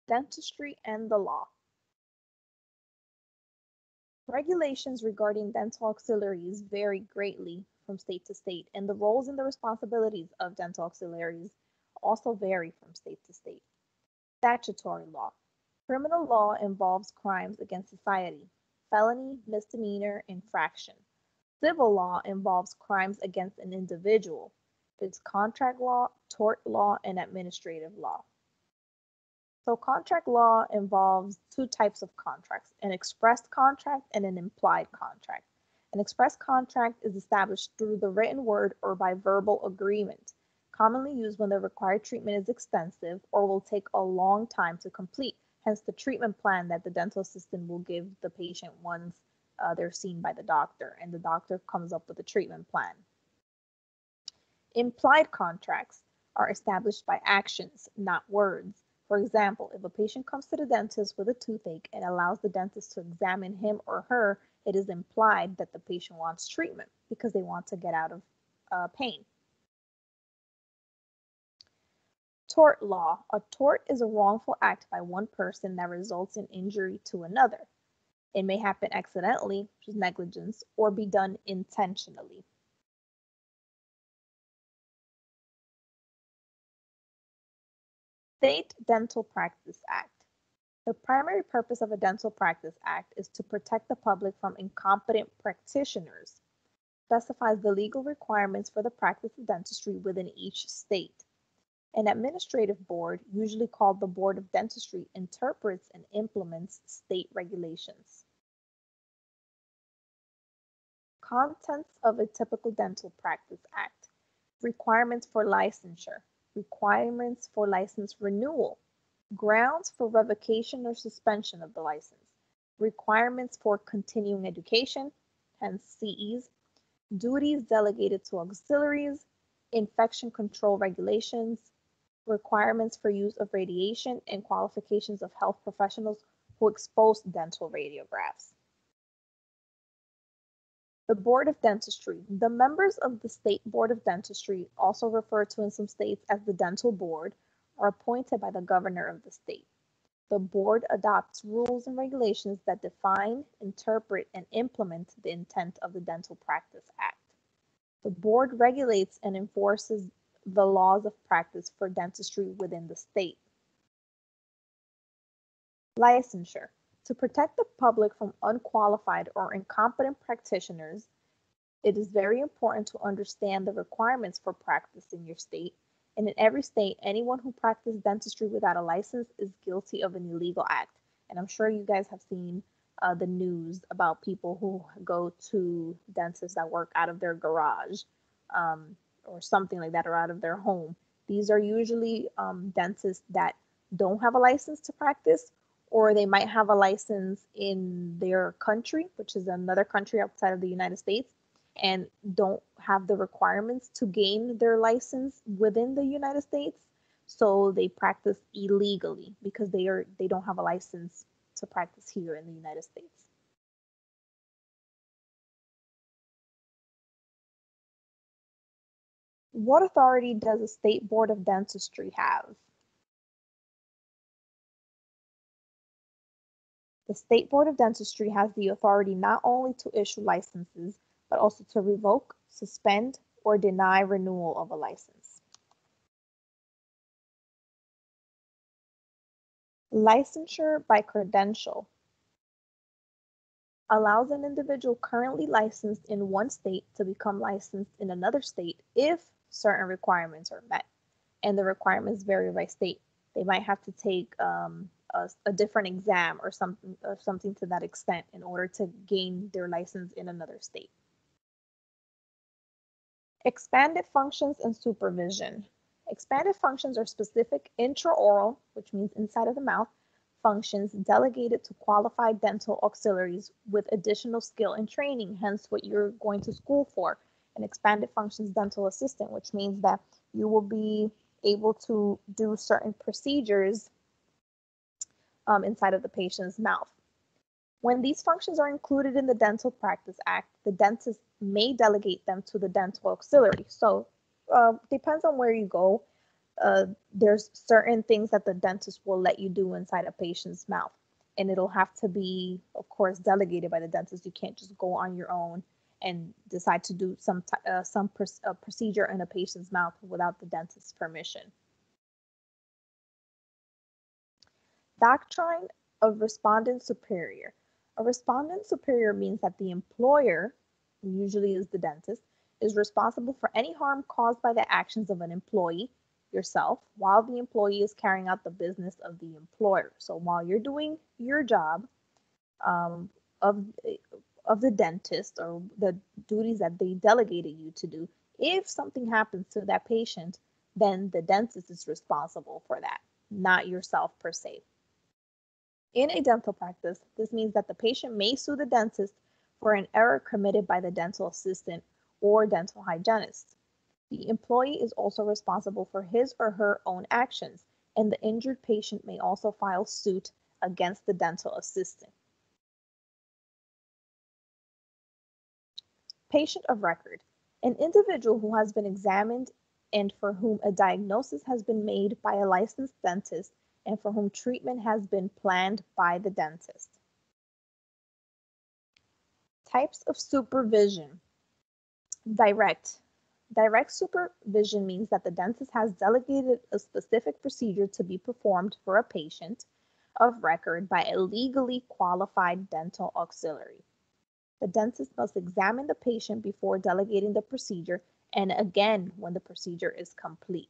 Dentistry and the law. Regulations regarding dental auxiliaries vary greatly from state to state, and the roles and the responsibilities of dental auxiliaries also vary from state to state. Statutory law. Criminal law involves crimes against society, felony, misdemeanor, infraction. Civil law involves crimes against an individual. It's contract law, tort law, and administrative law. So contract law involves two types of contracts, an express contract and an implied contract. An express contract is established through the written word or by verbal agreement, commonly used when the required treatment is extensive or will take a long time to complete, hence the treatment plan that the dental assistant will give the patient once they're seen by the doctor, and the doctor comes up with a treatment plan. Implied contracts are established by actions, not words. For example, if a patient comes to the dentist with a toothache and allows the dentist to examine him or her, it is implied that the patient wants treatment because they want to get out of pain. Tort law. A tort is a wrongful act by one person that results in injury to another. It may happen accidentally, which is negligence, or be done intentionally. State Dental Practice Act. The primary purpose of a Dental Practice Act is to protect the public from incompetent practitioners. Specifies the legal requirements for the practice of dentistry within each state. An administrative board, usually called the Board of Dentistry, interprets and implements state regulations. Contents of a typical Dental Practice Act. Requirements for licensure. Requirements for license renewal, grounds for revocation or suspension of the license, requirements for continuing education, hence CEs, duties delegated to auxiliaries, infection control regulations, requirements for use of radiation, and qualifications of health professionals who expose dental radiographs. The Board of Dentistry. The members of the State Board of Dentistry, also referred to in some states as the Dental Board, are appointed by the governor of the state. The board adopts rules and regulations that define, interpret, and implement the intent of the Dental Practice Act. The board regulates and enforces the laws of practice for dentistry within the state. Licensure. To protect the public from unqualified or incompetent practitioners, it is very important to understand the requirements for practice in your state. And in every state, anyone who practices dentistry without a license is guilty of an illegal act. And I'm sure you guys have seen the news about people who go to dentists that work out of their garage or something like that, or out of their home. These are usually dentists that don't have a license to practice, or they might have a license in their country, which is another country outside of the United States, and don't have the requirements to gain their license within the United States. So they practice illegally because they don't have a license to practice here in the United States. What authority does the State Board of Dentistry have? The State Board of Dentistry has the authority not only to issue licenses, but also to revoke, suspend, or deny renewal of a license. Licensure by credential allows an individual currently licensed in one state to become licensed in another state if certain requirements are met. And the requirements vary by state. They might have to take a different exam or something to that extent in order to gain their license in another state. Expanded functions and supervision. Expanded functions are specific intraoral, which means inside of the mouth, functions delegated to qualified dental auxiliaries with additional skill and training, hence what you're going to school for, an expanded functions dental assistant, which means that you will be able to do certain procedures inside of the patient's mouth. When these functions are included in the Dental Practice Act, the dentist may delegate them to the dental auxiliary. So depends on where you go. there's certain things that the dentist will let you do inside a patient's mouth, and it'll have to be, of course, delegated by the dentist. You can't just go on your own and decide to do some procedure in a patient's mouth without the dentist's permission. Doctrine of respondent superior. A respondent superior means that the employer, who usually is the dentist, is responsible for any harm caused by the actions of an employee, yourself, while the employee is carrying out the business of the employer. So while you're doing your job of the dentist or the duties that they delegated you to do, if something happens to that patient, then the dentist is responsible for that, not yourself per se. In a dental practice, this means that the patient may sue the dentist for an error committed by the dental assistant or dental hygienist. The employee is also responsible for his or her own actions, and the injured patient may also file suit against the dental assistant. Patient of record. An individual who has been examined and for whom a diagnosis has been made by a licensed dentist and for whom treatment has been planned by the dentist. Types of supervision. Direct. Direct supervision means that the dentist has delegated a specific procedure to be performed for a patient of record by a legally qualified dental auxiliary. The dentist must examine the patient before delegating the procedure and again when the procedure is complete.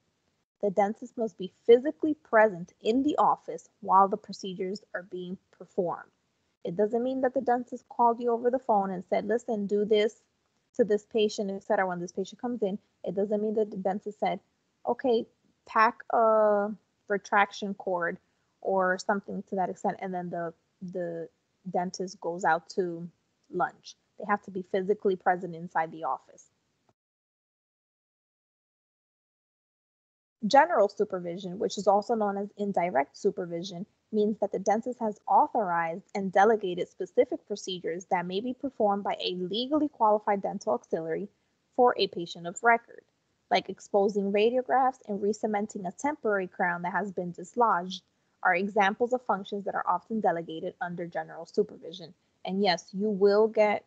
The dentist must be physically present in the office while the procedures are being performed. It doesn't mean that the dentist called you over the phone and said, listen, do this to this patient, etc. When this patient comes in, it doesn't mean that the dentist said, okay, pack a retraction cord or something to that extent, and then the dentist goes out to lunch. They have to be physically present inside the office. General supervision, which is also known as indirect supervision, means that the dentist has authorized and delegated specific procedures that may be performed by a legally qualified dental auxiliary for a patient of record, like exposing radiographs and re-cementing a temporary crown that has been dislodged, are examples of functions that are often delegated under general supervision. And yes, you will get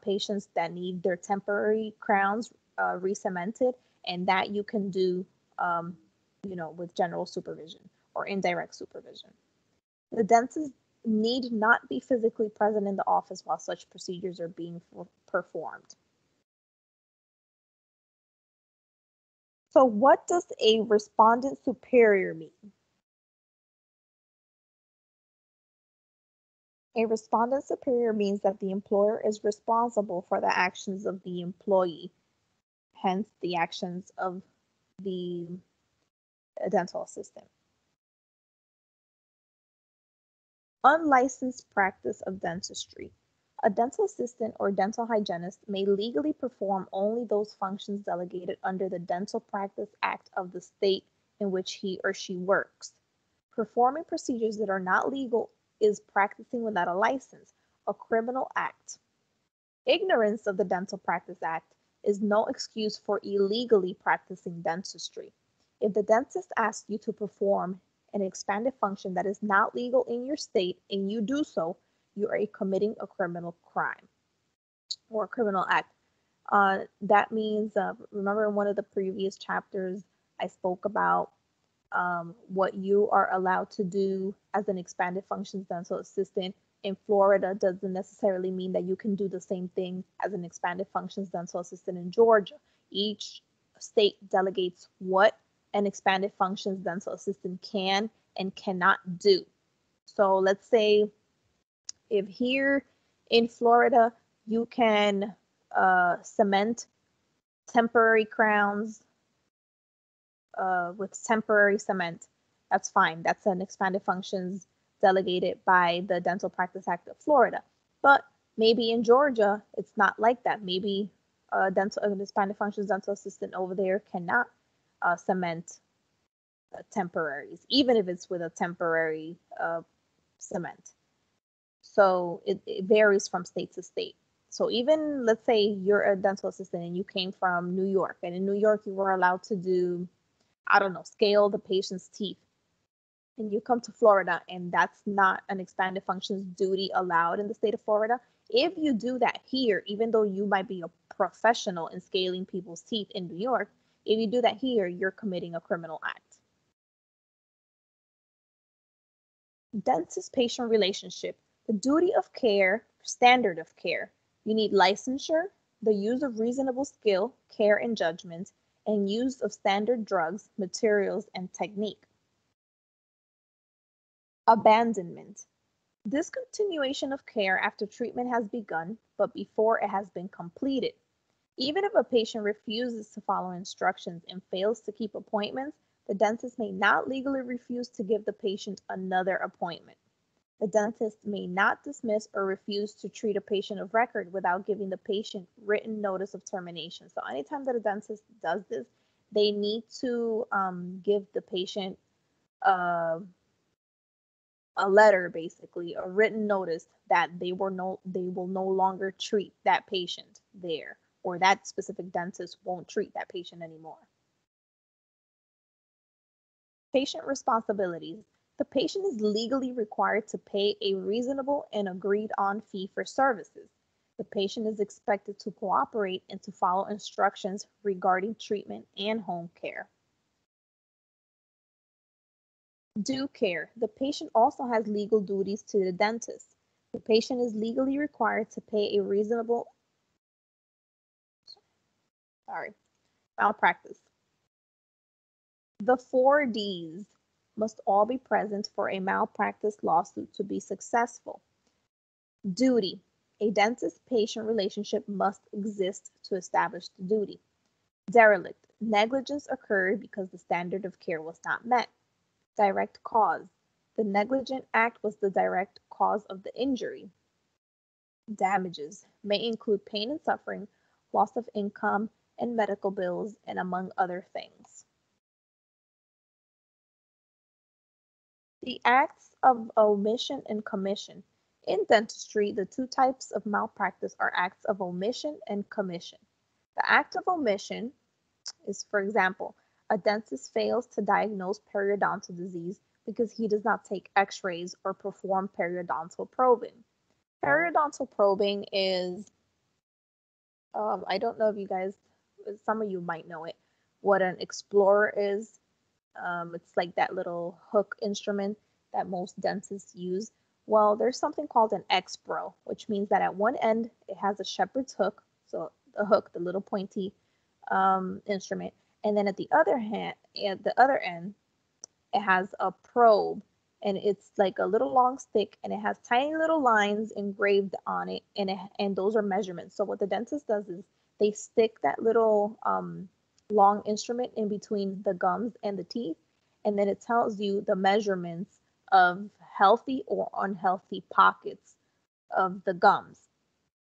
patients that need their temporary crowns re-cemented, and that you can do with general supervision or indirect supervision. The dentist need not be physically present in the office while such procedures are being performed. So what does a respondent superior mean? A respondent superior means that the employer is responsible for the actions of the employee, hence the actions of the dental assistant. Unlicensed practice of dentistry. A dental assistant or dental hygienist may legally perform only those functions delegated under the Dental Practice Act of the state in which he or she works. Performing procedures that are not legal is practicing without a license, a criminal act. Ignorance of the Dental Practice Act is no excuse for illegally practicing dentistry. If the dentist asks you to perform an expanded function that is not legal in your state and you do so, you are committing a criminal crime or a criminal act. That means, remember in one of the previous chapters, I spoke about what you are allowed to do as an expanded functions dental assistant. In Florida doesn't necessarily mean that you can do the same thing as an expanded functions dental assistant in Georgia. Each state delegates what an expanded functions dental assistant can and cannot do. So let's say if here in Florida you can cement temporary crowns with temporary cement, that's fine. That's an expanded functions delegated by the Dental Practice Act of Florida. But maybe in Georgia, it's not like that. Maybe an expanded functions dental assistant over there cannot cement temporaries, even if it's with a temporary cement. So it varies from state to state. So even let's say you're a dental assistant and you came from New York, and in New York you were allowed to do I don't know, scale the patient's teeth, and you come to Florida and that's not an expanded functions duty allowed in the state of Florida, if you do that here, even though you might be a professional in scaling people's teeth in New York, if you do that here, you're committing a criminal act. Dentist-patient relationship, the duty of care, standard of care. You need licensure, the use of reasonable skill, care, and judgment, and use of standard drugs, materials, and technique. Abandonment, discontinuation of care after treatment has begun, but before it has been completed. Even if a patient refuses to follow instructions and fails to keep appointments, the dentist may not legally refuse to give the patient another appointment. The dentist may not dismiss or refuse to treat a patient of record without giving the patient written notice of termination. So anytime that a dentist does this, they need to give the patient uh, a letter, basically a written notice that they will no longer treat that patient there, or that specific dentist won't treat that patient anymore. Patient responsibilities. The patient is legally required to pay a reasonable and agreed on fee for services. The patient is expected to cooperate and to follow instructions regarding treatment and home care. Due care. The patient also has legal duties to the dentist. The patient is legally required to pay a reasonable, malpractice. The 4 Ds must all be present for a malpractice lawsuit to be successful. Duty. A dentist-patient relationship must exist to establish the duty. Derelict. Negligence occurred because the standard of care was not met. Direct cause. The negligent act was the direct cause of the injury. Damages may include pain and suffering, loss of income, and medical bills, and among other things. The acts of omission and commission. In dentistry, the two types of malpractice are acts of omission and commission. The act of omission is, for example, a dentist fails to diagnose periodontal disease because he does not take x-rays or perform periodontal probing. Periodontal probing is, I don't know if you guys, some of you might know it, what an explorer is. It's like that little hook instrument that most dentists use. Well, there's something called an X-Bro, which means that at one end it has a shepherd's hook, so the hook, the little pointy instrument, and then at the other end, it has a probe, and it's like a little long stick, and it has tiny little lines engraved on it, and those are measurements. So what the dentist does is they stick that little long instrument in between the gums and the teeth, and then it tells you the measurements of healthy or unhealthy pockets of the gums.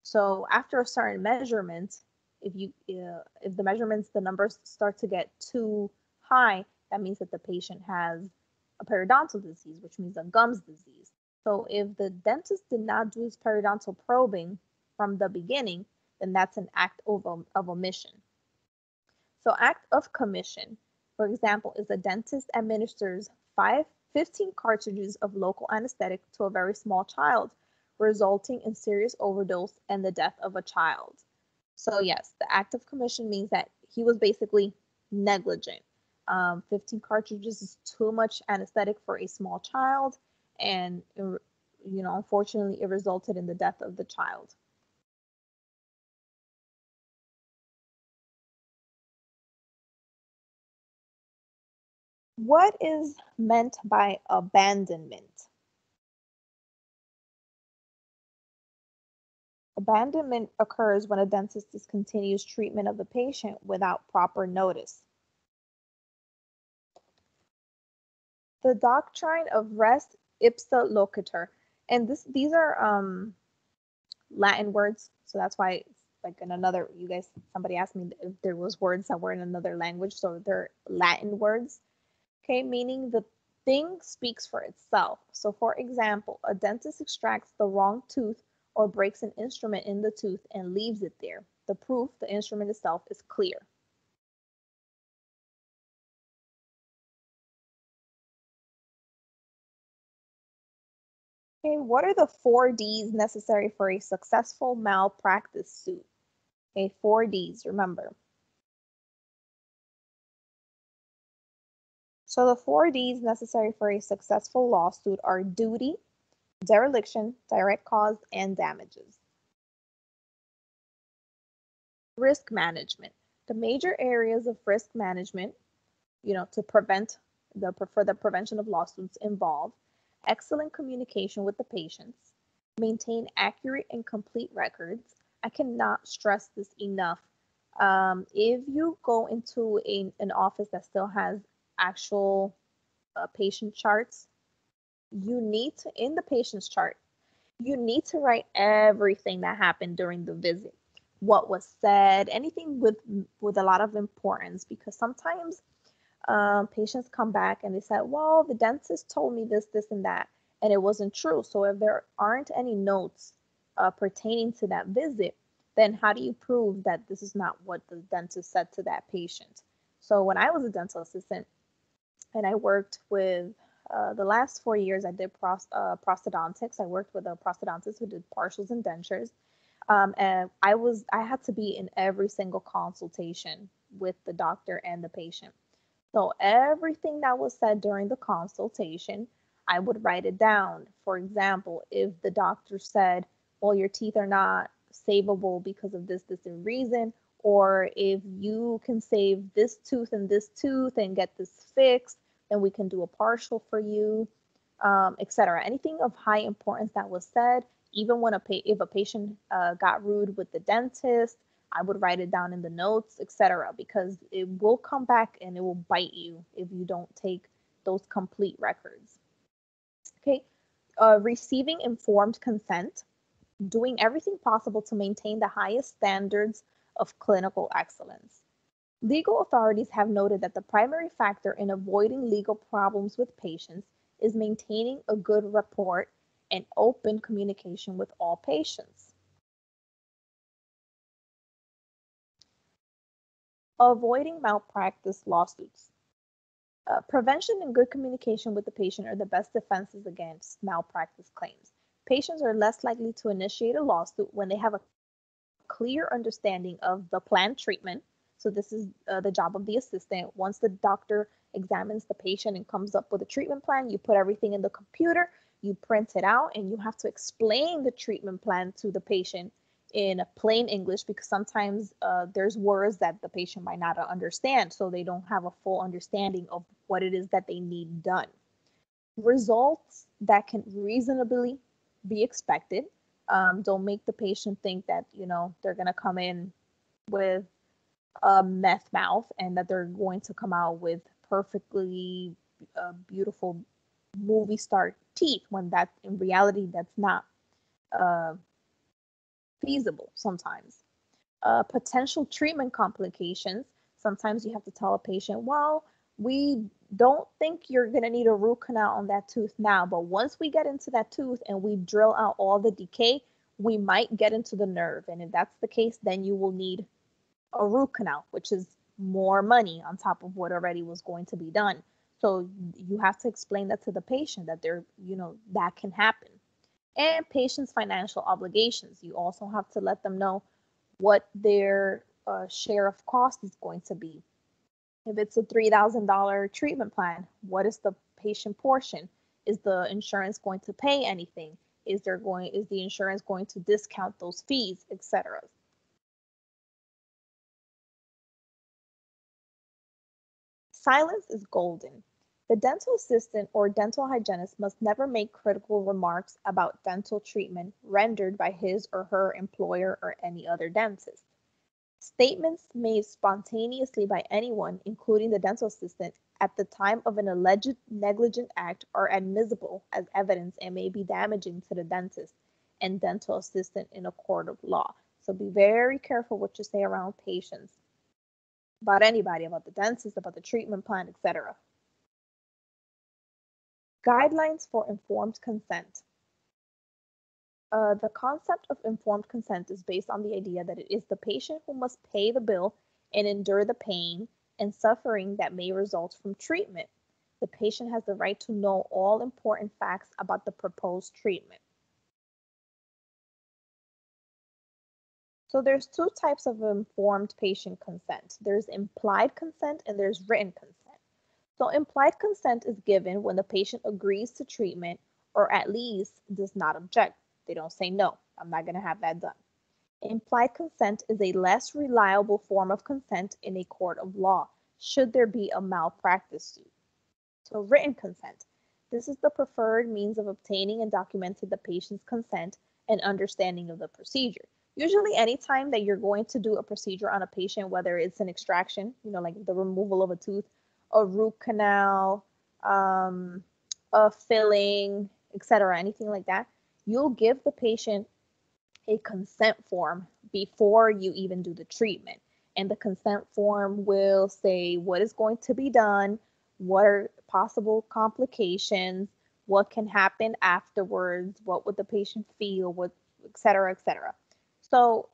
So after a certain measurement, if the measurements, the numbers start to get too high, that means that the patient has a periodontal disease, which means a gums disease. So if the dentist did not do his periodontal probing from the beginning, then that's an act of omission. So act of commission, for example, is a dentist administers 15 cartridges of local anesthetic to a very small child, resulting in serious overdose and the death of a child. So yes, the act of commission means that he was basically negligent. 15 cartridges is too much anesthetic for a small child, and unfortunately, it resulted in the death of the child. What is meant by abandonment? Abandonment occurs when a dentist discontinues treatment of the patient without proper notice. The doctrine of res ipsa loquitur, and these are Latin words, so that's why it's like in another. Somebody asked me if there was words that were in another language, so they're Latin words. Okay, meaning the thing speaks for itself. So for example, a dentist extracts the wrong tooth or breaks an instrument in the tooth and leaves it there. The proof, the instrument itself, is clear. Okay, what are the 4Ds necessary for a successful malpractice suit? Okay, 4Ds, remember. So the 4Ds necessary for a successful lawsuit are duty, dereliction, direct cause, and damages. Risk management. The major areas of risk management, to prevent for the prevention of lawsuits involve excellent communication with the patients, maintain accurate and complete records. I cannot stress this enough. If you go into an office that still has actual patient charts, you need to, in the patient's chart, you need to write everything that happened during the visit, what was said, anything with a lot of importance, because sometimes patients come back and they said, well, the dentist told me this, and that, and it wasn't true. So if there aren't any notes pertaining to that visit, then how do you prove that this is not what the dentist said to that patient? So when I was a dental assistant and I worked with the last 4 years, I did prosthodontics. I worked with a prosthodontist who did partials and dentures. And I had to be in every single consultation with the doctor and the patient. So everything that was said during the consultation, I would write it down. For example, if the doctor said, well, your teeth are not savable because of this and reason, or if you can save this tooth and get this fixed, then we can do a partial for you, etc. Anything of high importance that was said, even when if a patient got rude with the dentist, I would write it down in the notes, etc., because it will come back and it will bite you if you don't take those complete records. Okay, receiving informed consent, doing everything possible to maintain the highest standards of clinical excellence. Legal authorities have noted that the primary factor in avoiding legal problems with patients is maintaining a good rapport and open communication with all patients. Avoiding malpractice lawsuits. Prevention and good communication with the patient are the best defenses against malpractice claims. Patients are less likely to initiate a lawsuit when they have a clear understanding of the planned treatment. So this is the job of the assistant. Once the doctor examines the patient and comes up with a treatment plan, you put everything in the computer, you print it out, and you have to explain the treatment plan to the patient in plain English, because sometimes there's words that the patient might not understand, so they don't have a full understanding of what it is that they need done. Results that can reasonably be expected. Don't make the patient think that they're going to come in with a meth mouth and that they're going to come out with perfectly beautiful movie star teeth, when that in reality that's not feasible sometimes. Potential treatment complications. Sometimes you have to tell a patient, well, we don't think you're going to need a root canal on that tooth now, but once we get into that tooth and we drill out all the decay, we might get into the nerve. And if that's the case, then you will need a root canal, which is more money on top of what already was going to be done. So you have to explain that to the patient, that that can happen. And patients' financial obligations. You also have to let them know what their share of cost is going to be. If it's a $3,000 treatment plan, what is the patient portion? Is the insurance going to pay anything? Is the insurance going to discount those fees, etc.? Silence is golden. The dental assistant or dental hygienist must never make critical remarks about dental treatment rendered by his or her employer or any other dentist. Statements made spontaneously by anyone, including the dental assistant, at the time of an alleged negligent act are admissible as evidence and may be damaging to the dentist and dental assistant in a court of law. So be very careful what you say around patients, about anybody, about the dentist, about the treatment plan, etc. Guidelines for informed consent. The concept of informed consent is based on the idea that it is the patient who must pay the bill and endure the pain and suffering that may result from treatment. The patient has the right to know all important facts about the proposed treatment. So there's two types of informed patient consent. There's implied consent and there's written consent. So implied consent is given when the patient agrees to treatment or at least does not object. They don't say, no, I'm not going to have that done. Implied consent is a less reliable form of consent in a court of law, should there be a malpractice suit. So written consent. This is the preferred means of obtaining and documenting the patient's consent and understanding of the procedure. Usually anytime that you're going to do a procedure on a patient, whether it's an extraction, like the removal of a tooth, a root canal, a filling, etc., anything like that, you'll give the patient a consent form before you even do the treatment. And the consent form will say what is going to be done, what are possible complications, what can happen afterwards, what would the patient feel, what, et cetera, et cetera. So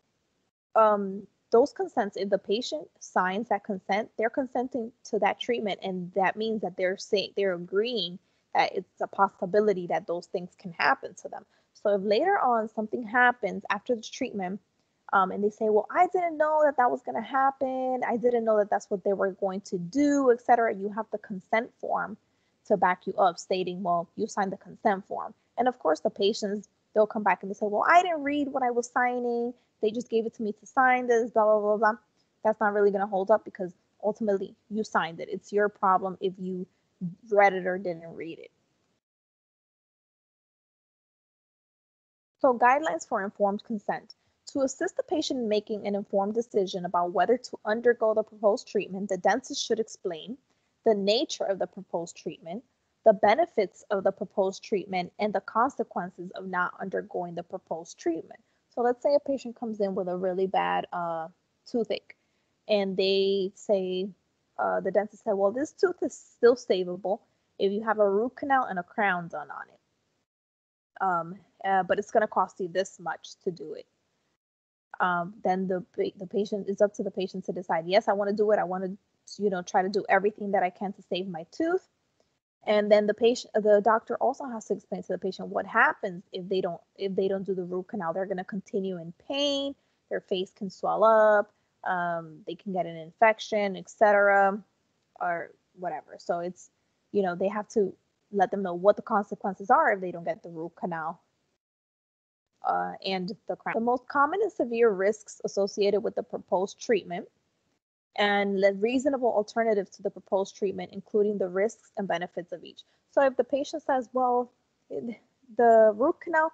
those consents, if the patient signs that consent, they're consenting to that treatment, and that means that they're agreeing that it's a possibility that those things can happen to them. So if later on something happens after the treatment, and they say, well, I didn't know that that was going to happen, I didn't know that that's what they were going to do, etc., you have the consent form to back you up, stating, well, you signed the consent form. And of course, the patients, they'll come back and they say, well, I didn't read what I was signing, they just gave it to me to sign this, blah, blah, blah, blah. That's not really going to hold up because ultimately you signed it. It's your problem if you read it or didn't read it. So guidelines for informed consent. To assist the patient in making an informed decision about whether to undergo the proposed treatment, the dentist should explain the nature of the proposed treatment, the benefits of the proposed treatment, and the consequences of not undergoing the proposed treatment. So let's say a patient comes in with a really bad toothache, and they say, the dentist said, well, this tooth is still savable if you have a root canal and a crown done on it. But it's going to cost you this much to do it. Then the patient, it's up to the patient to decide, yes, I want to do it. I want to, try to do everything that I can to save my tooth. And then the doctor also has to explain to the patient what happens if they don't do the root canal. They're going to continue in pain. Their face can swell up. They can get an infection, etc., or whatever. So it's, they have to let them know what the consequences are if they don't get the root canal and the crown. The most common and severe risks associated with the proposed treatment and reasonable alternatives to the proposed treatment, including the risks and benefits of each. So if the patient says, well, the root canal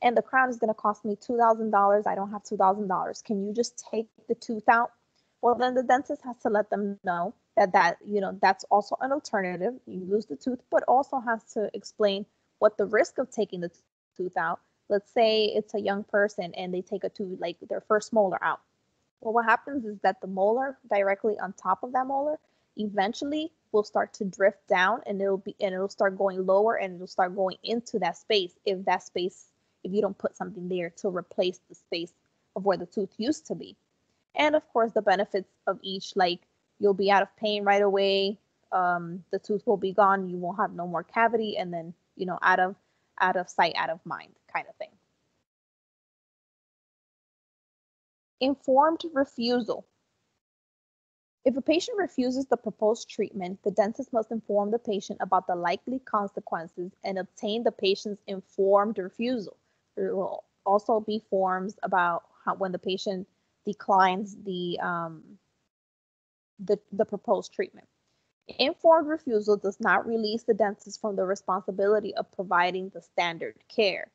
and the crown is going to cost me $2,000, I don't have $2,000, can you just take the tooth out? Well, then the dentist has to let them know that that's also an alternative. You lose the tooth, but also has to explain what the risk of taking the tooth out. Let's say it's a young person and they take a tooth, like their first molar out. Well, what happens is that the molar directly on top of that molar eventually will start to drift down, and it'll start going lower, and it'll start going into that space if you don't put something there to replace the space of where the tooth used to be. And of course, the benefits of each, like you'll be out of pain right away, the tooth will be gone, you won't have no more cavity, and then out of sight, out of mind kind of thing. Informed refusal. If a patient refuses the proposed treatment, the dentist must inform the patient about the likely consequences and obtain the patient's informed refusal. There will also be forms about when the patient declines the proposed treatment. Informed refusal does not release the dentist from the responsibility of providing the standard care.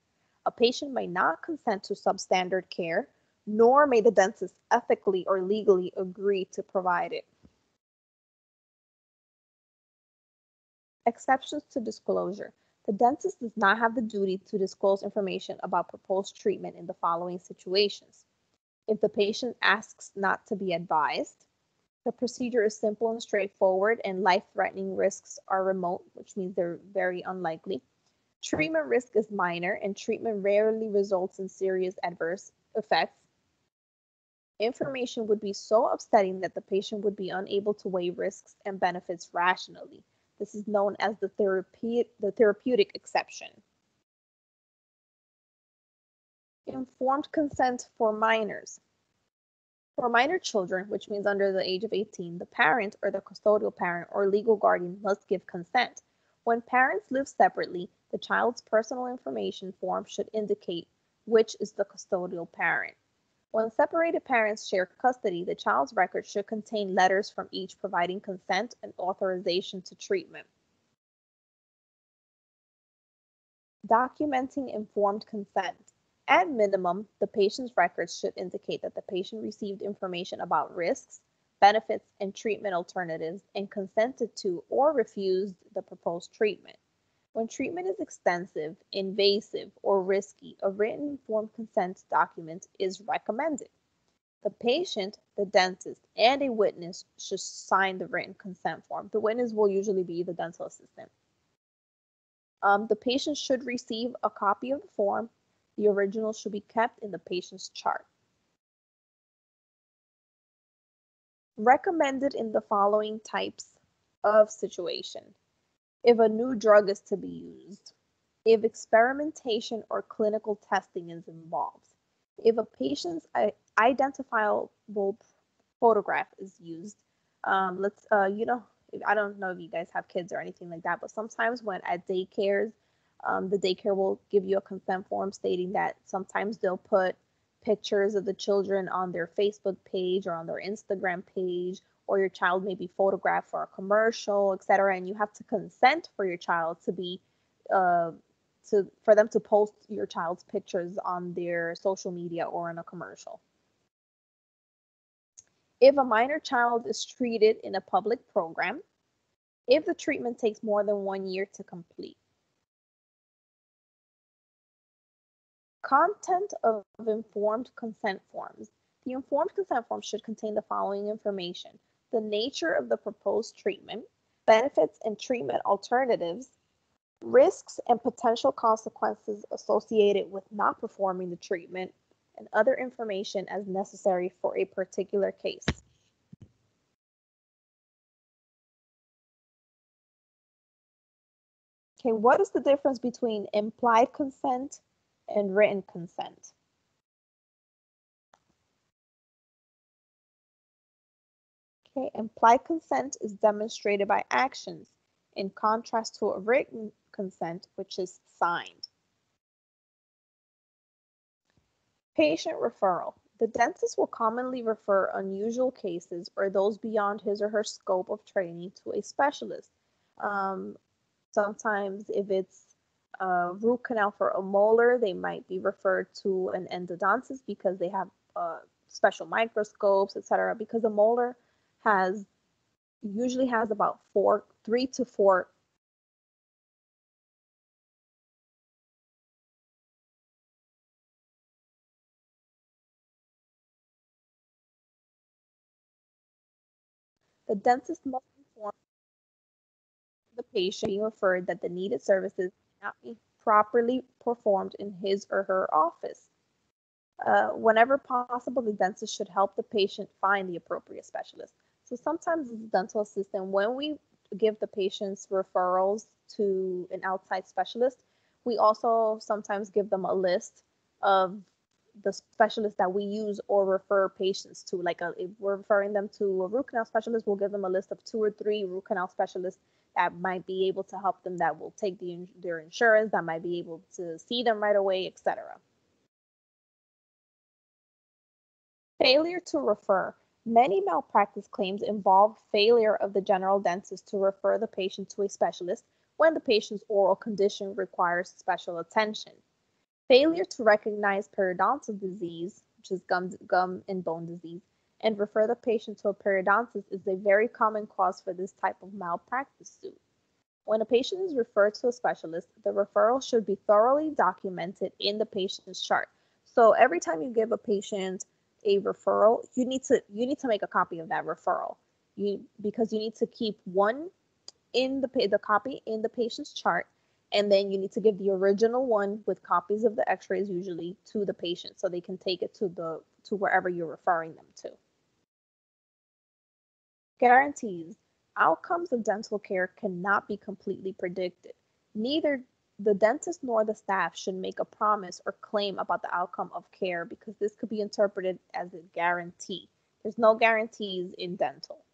A patient may not consent to substandard care, nor may the dentist ethically or legally agree to provide it. Exceptions to disclosure. The dentist does not have the duty to disclose information about proposed treatment in the following situations. If the patient asks not to be advised, the procedure is simple and straightforward, and life-threatening risks are remote, which means they're very unlikely. Treatment risk is minor, and treatment rarely results in serious adverse effects. Information would be so upsetting that the patient would be unable to weigh risks and benefits rationally. This is known as the therapeutic exception. Informed consent for minors. For minor children, which means under the age of 18, the parent or the custodial parent or legal guardian must give consent. When parents live separately, the child's personal information form should indicate which is the custodial parent. When separated parents share custody, the child's record should contain letters from each providing consent and authorization to treatment. Documenting informed consent. At minimum, the patient's records should indicate that the patient received information about risks, benefits, and treatment alternatives and consented to or refused the proposed treatment. When treatment is extensive, invasive, or risky, a written informed consent document is recommended. The patient, the dentist, and a witness should sign the written consent form. The witness will usually be the dental assistant. The patient should receive a copy of the form. The original should be kept in the patient's chart. Recommended in the following types of situation. If a new drug is to be used, if experimentation or clinical testing is involved, if a patient's identifiable photograph is used, I don't know if you guys have kids or anything like that, but sometimes when at daycares, the daycare will give you a consent form stating that sometimes they'll put pictures of the children on their Facebook page or on their Instagram page, or your child may be photographed for a commercial, etc. And you have to consent for your child to be, for them to post your child's pictures on their social media or in a commercial. If a minor child is treated in a public program, if the treatment takes more than 1 year to complete. Content of informed consent forms. The informed consent form should contain the following information: the nature of the proposed treatment, benefits and treatment alternatives, risks and potential consequences associated with not performing the treatment, and other information as necessary for a particular case. Okay, what is the difference between implied consent and written consent? Okay, implied consent is demonstrated by actions, in contrast to a written consent, which is signed. Patient referral. The dentist will commonly refer unusual cases or those beyond his or her scope of training to a specialist. Sometimes if it's a root canal for a molar, they might be referred to an endodontist because they have special microscopes, etc. Because a molar usually has about 3 to 4 the dentist must inform the patient being referred that the needed services cannot be properly performed in his or her office. Whenever possible, the dentist should help the patient find the appropriate specialist. So sometimes as a dental assistant, when we give the patients referrals to an outside specialist, we also sometimes give them a list of the specialists that we use or refer patients to. Like if we're referring them to a root canal specialist, we'll give them a list of 2 or 3 root canal specialists that might be able to help them, that will take their insurance, that might be able to see them right away, etc. Failure to refer. Many malpractice claims involve failure of the general dentist to refer the patient to a specialist when the patient's oral condition requires special attention. Failure to recognize periodontal disease, which is gum and bone disease, and refer the patient to a periodontist is a very common cause for this type of malpractice suit. When a patient is referred to a specialist, the referral should be thoroughly documented in the patient's chart. So every time you give a patient a referral, you need to make a copy of that referral. Because you need to keep one in the copy in the patient's chart, and then you need to give the original one with copies of the x-rays usually to the patient so they can take it to wherever you're referring them to. Guarantees. Outcomes of dental care cannot be completely predicted. Neither the dentist nor the staff should make a promise or claim about the outcome of care because this could be interpreted as a guarantee. There's no guarantees in dental.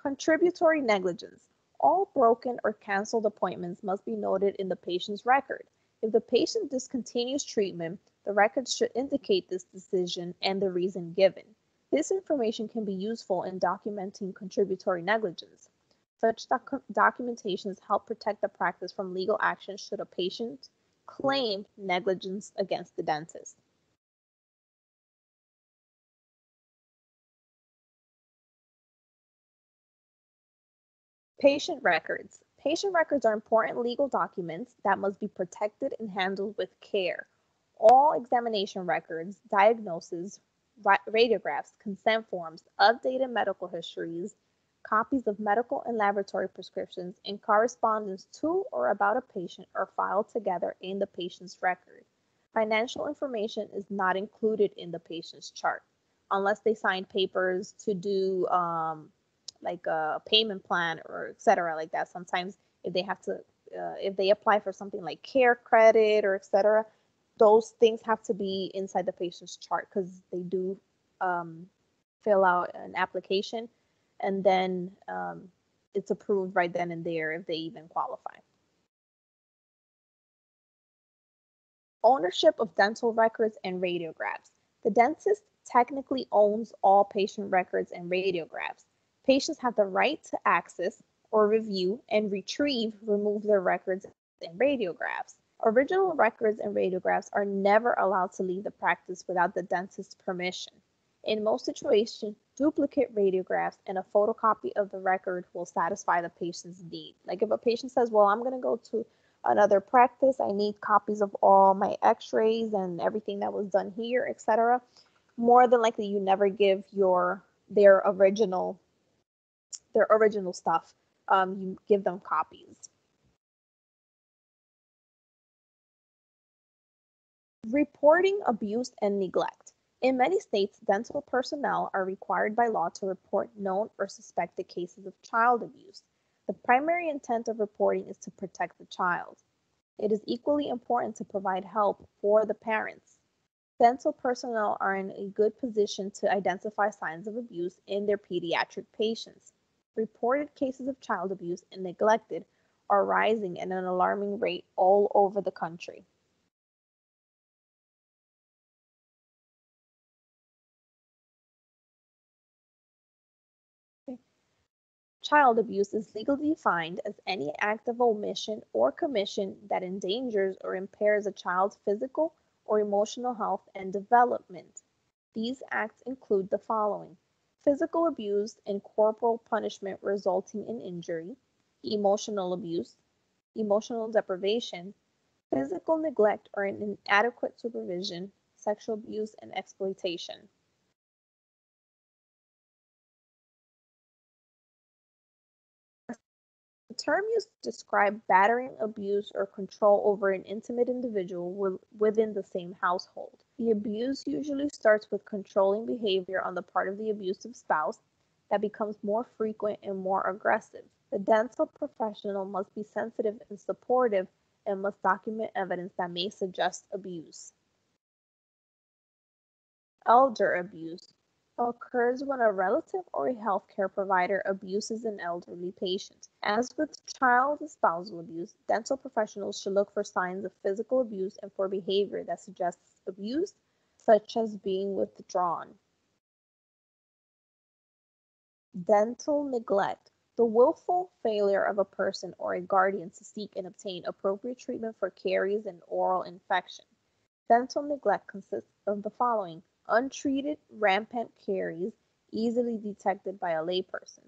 Contributory negligence. All broken or canceled appointments must be noted in the patient's record. If the patient discontinues treatment, the records should indicate this decision and the reason given. This information can be useful in documenting contributory negligence. Such documentations help protect the practice from legal action should a patient claim negligence against the dentist. Patient records. Patient records are important legal documents that must be protected and handled with care. All examination records, diagnoses, radiographs, consent forms, updated medical histories, copies of medical and laboratory prescriptions, and correspondence to or about a patient are filed together in the patient's record. Financial information is not included in the patient's chart unless they sign papers to do like a payment plan or etc. like that. Sometimes if they have to, if they apply for something like care credit or etc., those things have to be inside the patient's chart because they do fill out an application and then it's approved right then and there if they even qualify. Ownership of dental records and radiographs. The dentist technically owns all patient records and radiographs. Patients have the right to access or review and remove their records and radiographs. Original records and radiographs are never allowed to leave the practice without the dentist's permission. In most situations, duplicate radiographs and a photocopy of the record will satisfy the patient's need. Like if a patient says, well, I'm going to go to another practice, I need copies of all my x-rays and everything that was done here, etc. More than likely you never give their original stuff. You give them copies. Reporting abuse and neglect. In many states, dental personnel are required by law to report known or suspected cases of child abuse. The primary intent of reporting is to protect the child. It is equally important to provide help for the parents. Dental personnel are in a good position to identify signs of abuse in their pediatric patients. Reported cases of child abuse and neglected are rising at an alarming rate all over the country. Child abuse is legally defined as any act of omission or commission that endangers or impairs a child's physical or emotional health and development. These acts include the following: physical abuse and corporal punishment resulting in injury, emotional abuse, emotional deprivation, physical neglect or inadequate supervision, sexual abuse, and exploitation. The term used to describe battering, abuse, or control over an intimate individual within the same household. The abuse usually starts with controlling behavior on the part of the abusive spouse that becomes more frequent and more aggressive. The dental professional must be sensitive and supportive and must document evidence that may suggest abuse. Elder abuse occurs when a relative or a healthcare provider abuses an elderly patient. As with child and spousal abuse, dental professionals should look for signs of physical abuse and for behavior that suggests abuse, such as being withdrawn. Dental neglect. The willful failure of a person or a guardian to seek and obtain appropriate treatment for caries and oral infection. Dental neglect consists of the following: untreated, rampant caries, easily detected by a layperson;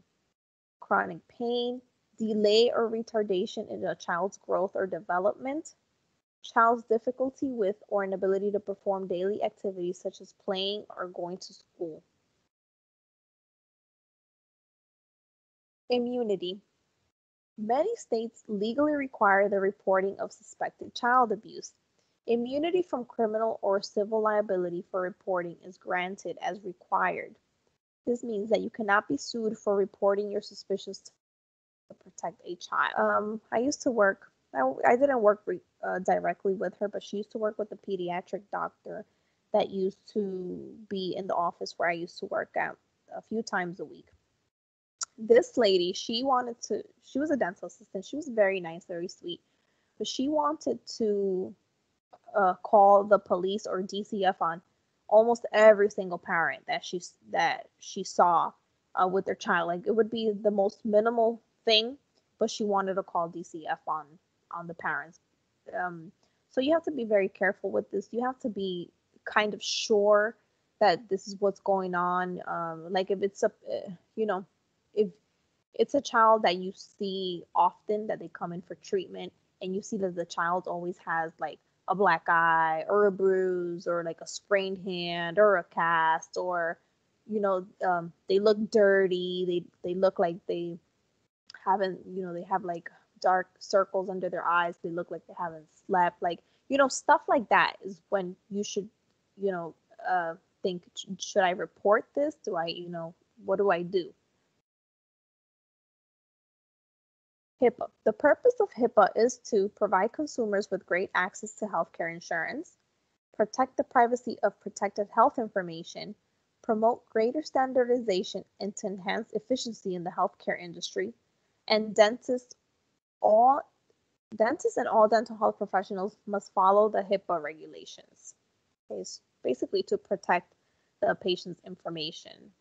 chronic pain, delay or retardation in a child's growth or development; child's difficulty with or inability to perform daily activities such as playing or going to school. Immunity. Many states legally require the reporting of suspected child abuse. Immunity from criminal or civil liability for reporting is granted as required. This means that you cannot be sued for reporting your suspicions to protect a child. I used to work, I didn't work directly with her, but she used to work with a pediatric doctor that used to be in the office where I used to work at a few times a week. This lady, she was a dental assistant. She was very nice, very sweet, but she wanted to call the police or DCF on almost every single parent that she saw with their child. Like it would be the most minimal thing, but she wanted to call DCF on the parents. Um, so you have to be very careful with this. You have to be kind of sure that this is what's going on. Like if it's you know, if it's a child that you see often that they come in for treatment and you see that the child always has like a black eye or a bruise or like a sprained hand or a cast or they look dirty, they look like they haven't, they have like dark circles under their eyes, they look like they haven't slept, like stuff like that is when you should you know think, should I report this, do I, what do I do? HIPAA. The purpose of HIPAA is to provide consumers with great access to healthcare insurance, protect the privacy of protected health information, promote greater standardization, and to enhance efficiency in the healthcare industry. And all dentists and all dental health professionals must follow the HIPAA regulations. Okay, it's basically to protect the patient's information.